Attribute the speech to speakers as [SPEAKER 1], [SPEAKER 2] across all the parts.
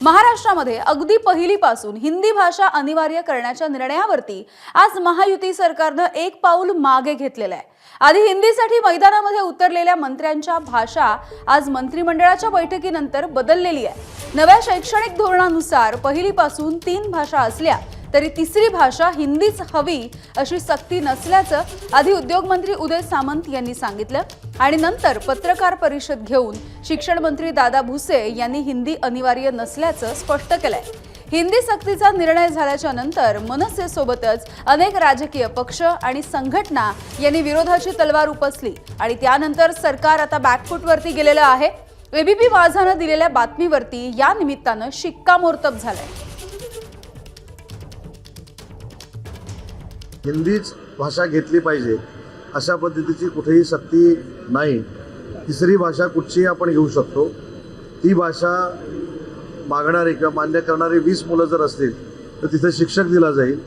[SPEAKER 1] महाराष्ट्रामध्ये अगदी पहिलीपासून हिंदी भाषा अनिवार्य करण्याच्या निर्णयावरती आज महायुती सरकारनं एक पाऊल मागे घेतलेलं आहे। आधी हिंदीसाठी मैदानामध्ये उतरलेल्या मंत्र्यांच्या भाषा आज मंत्रिमंडळाच्या बैठकीनंतर बदललेली आहे। नव्या शैक्षणिक धोरणानुसार पहिलीपासून 3 भाषा असल्या तरी तिसरी भाषा हिंदीच हवी अशी सक्ती नसल्याचं आधी उद्योग मंत्री उदय सामंत यांनी सांगितलं आणि नंतर पत्रकार परिषद घेऊन शिक्षण मंत्री दादा भुसे यांनी हिंदी अनिवार्य नसल्याचं स्पष्ट केलंय। हिंदी सक्तीचा निर्णय झाल्याच्या नंतर मनसेसोबतच अनेक राजकीय पक्ष आणि संघटना यांनी विरोधाची तलवार उपसली आणि त्यानंतर सरकार आता बॅकफूटवरती गेलेलं आहे। एबीपी माझानं दिलेल्या बातमीवरती या निमित्तानं शिक्कामोर्तब झालंय।
[SPEAKER 2] हिंदीच भाषा घेतली पाहिजे अशा पद्धतीची कुठेही सक्ती नाही। तिसरी भाषा कुठचीही आपण घेऊ शकतो। ती भाषा मागणारे किंवा मान्य करणारे 20 मुलं जर असतील तर तिथे शिक्षक दिला जाईल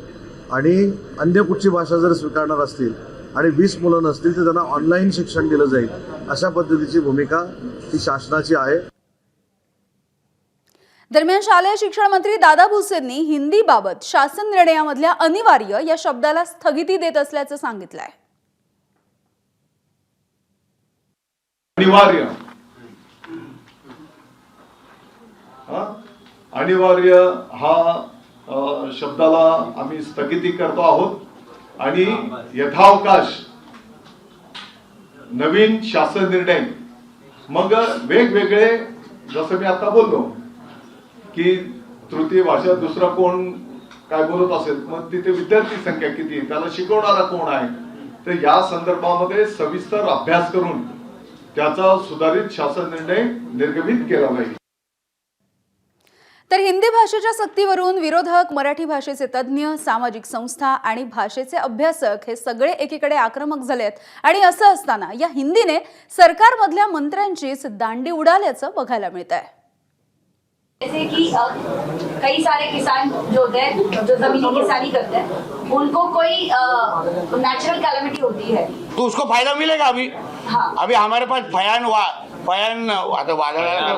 [SPEAKER 2] आणि अन्य कुठची भाषा जर स्वीकारणार असतील आणि 20 मुलं नसतील तर त्यांना ऑनलाईन शिक्षण दिलं जाईल। अशा पद्धतीची भूमिका ही शासनाची आहे।
[SPEAKER 1] दरम्यान शालेय शिक्षण मंत्री दादा भुसेंनी हिंदीबाबत शासन निर्णयामधल्या अनिवार्य या शब्दाला स्थगिती देत असल्याचं सांगितलंय।
[SPEAKER 3] अनिवार्य हा शब्दाला आम्ही स्थगिती करतो आहोत आणि यथावकाश नवीन शासन निर्णय मग वेगवेगळे जसं मी आता बोललो की तृतीय भाषा दुसरा कोण काय बोलत असेल मग तिथे विद्यार्थी संख्या किती त्याला शिकवणारा कोण आहे तर या संदर्भामध्ये सविस्तर अभ्यास करून त्याचा सुधारित शासन निर्णय निर्गमित केला पाहिजे।
[SPEAKER 1] तर हिंदी भाषेच्या सक्तीवरून विरोधक, मराठी भाषेचे तज्ज्ञ, सामाजिक संस्था आणि भाषेचे अभ्यासक हे सगळे एकीकडे आक्रमक झालेत आणि असं असताना या हिंदीने सरकारमधल्या मंत्र्यांचीच दांडी उडाल्याचं बघायला मिळतंय।
[SPEAKER 4] जैसे कि कई सारे किसान जो होते हैं जो जमीनी किसानी करते हैं उनको कोई नेचुरल कैलेमिटी होती है
[SPEAKER 5] तो उसको फायदा मिलेगा। अभी
[SPEAKER 4] हाँ।
[SPEAKER 5] अभी हमारे पास फयान आता वादळाला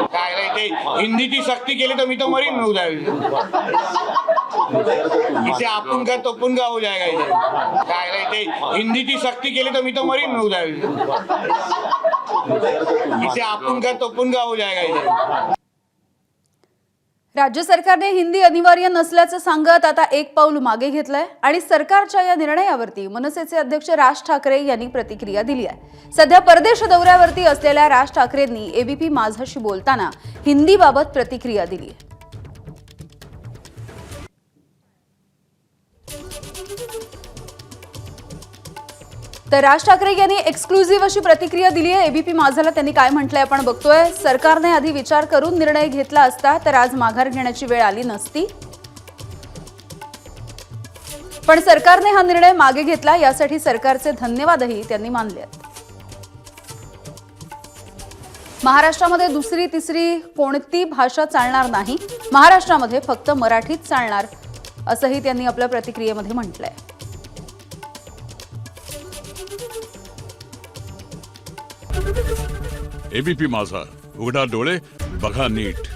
[SPEAKER 5] काय रे ते हिंदीची सक्ती केली तर मी तो मरीन में उद्या इसे आपण का तोपून का हो जाएगा इधर काय रे ते हिंदीची सक्ती केली तर मी तो मरीन में उद्या इसे आपण का तोपून का हो जाएगा इधर।
[SPEAKER 1] राज्य सरकारने हिंदी अनिवार्य नसल्याचं सांगत आता एक पाऊल मागे घेतलंय आणि सरकारच्या या निर्णयावरती मनसेचे अध्यक्ष राज ठाकरे यांनी प्रतिक्रिया दिली आहे। सध्या परदेश दौऱ्यावरती असलेल्या राज ठाकरेंनी एबीपी माझाशी बोलताना हिंदीबाबत प्रतिक्रिया दिली आहे। तर राज ठाकरे यांनी एक्सक्लुझिव्ह अशी प्रतिक्रिया दिली आहे। एबीपी माझाला त्यांनी काय म्हटलंय आपण बघतोय। सरकारने आधी विचार करून निर्णय घेतला असता तर आज माघार घेण्याची वेळ आली नसती, पण सरकारने हा निर्णय मागे घेतला यासाठी सरकारचे धन्यवादही त्यांनी मानले आहेत। महाराष्ट्रामध्ये दुसरी तिसरी कोणती भाषा चालणार नाही, महाराष्ट्रामध्ये फक्त मराठीच चालणार असंही त्यांनी आपल्या प्रतिक्रियेमध्ये म्हटलंय।
[SPEAKER 6] एबीपी माझा, उघडा डोळे बघा नीट।